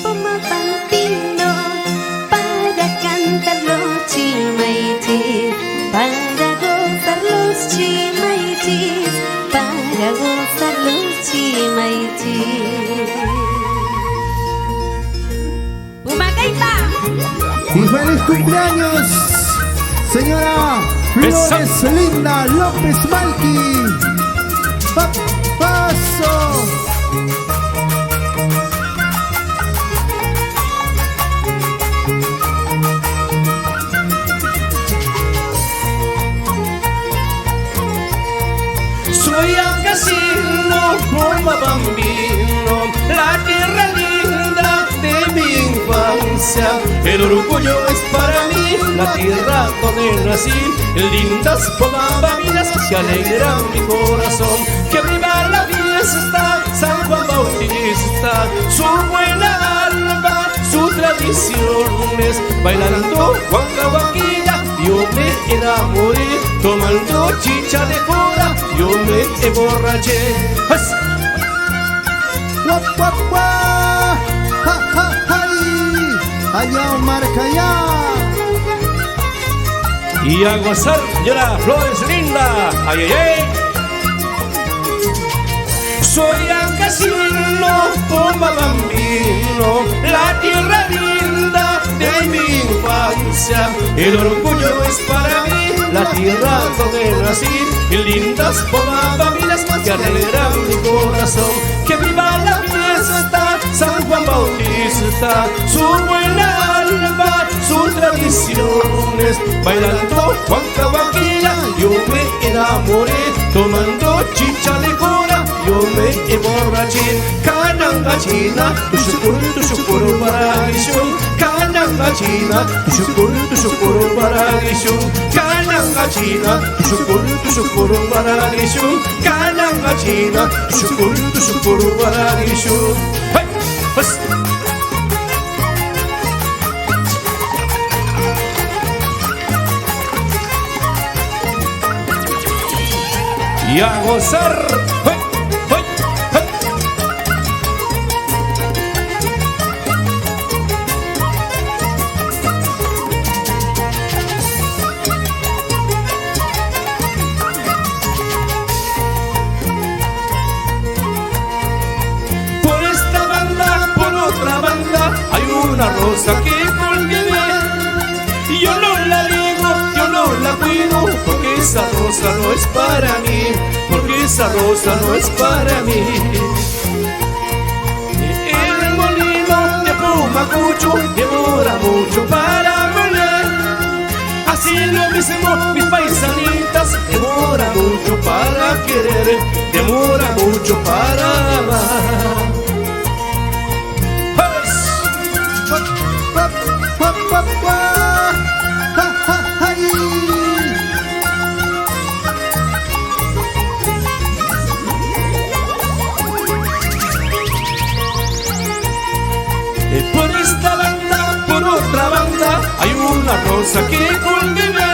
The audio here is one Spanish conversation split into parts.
Poma Bambino, para cantar los chimaichis, para gozar los chimaichis, para gozar los chimaichis. ¡Humacaipa! Y feliz cumpleaños, señora Flores Linda López Malqui. ¡Paso! Soy un casino, Poma Bambino, la tierra linda de mi infancia. El orgullo es para mí, la tierra donde nací. Lindas Poma Bambinas que alegran mi corazón. Que viva la fiesta, San Juan Bautista, su buena alma, sus tradiciones. Bailando guacahuaquilla, yo me enamoré. Tomando chicha de cora, yo me emborraché. ¡Guap, guap, guap! ¡Ja, ja, ja! ¡Allá, Marcayá! Y a gozar, señora Flores Linda. ¡Ay, ay, ay! Soy Ancasino, Poma Bambino, la tierra linda de mi infancia. El orgullo es para mí, la tierra donde nací. Y lindas Poma Bambinas que alegran mi corazón. Que viva la fiesta, San Juan Bautista, su buena alma, sus tradiciones. Bailando guacahuaquilla, yo me enamoré. Tomando chicha de cora, yo me emborraché. Cananga china, tu shukuru para guishun. Cananga china, tu shukuru para guishun. Cananga china, tu shukuru para guishun. Cananga china, tu shukuru para guishun. ¡Hey! ¡Pues! Y a gozar. ¡Hey! ¡Hey! ¡Hey! Por esta banda, por otra banda, hay una rosa que cultivé. Y yo no la digo, yo no la cuido, porque esa rosa no es para mí, porque esa rosa no es para mí. El molino de Pumacucho demora mucho para moler. Así lo mismo mis paisanitas, demora mucho para querer, demora mucho para amar. ¡Guap, guap, guap, guap! ¡Ja, ja, ja! Por esta banda, por otra banda, hay una rosa que cultivé.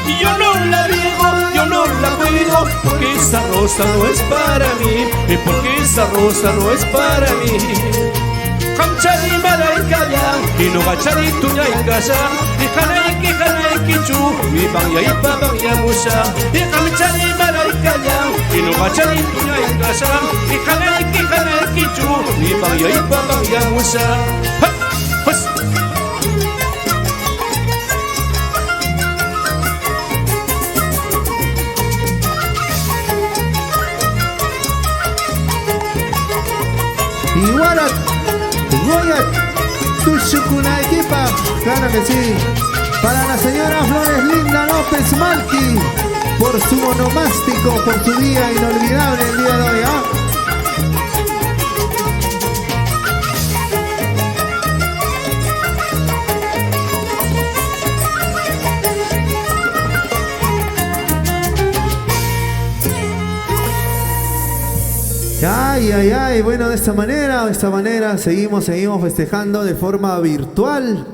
Y yo no la riego, yo no la cuido, porque esa rosa no es para mí, y porque esa rosa no es para mí. Kamchari maraikaya, y no gachari tuya y casa, y hanai kichu, y bangya y babangya musa. Y kamchari maraikaya, y no gachari tuya y casa, y hanai kichu, y bangya y babangya musa. ¡Pues! Y Warat, Goyat, tu shukuna equipa, claro que sí. Para la señora Flores Linda López Malqui, por su onomástico, por su día inolvidable el día de hoy, ¿ah? Ay, ay, ay, bueno, de esta manera seguimos festejando de forma virtual.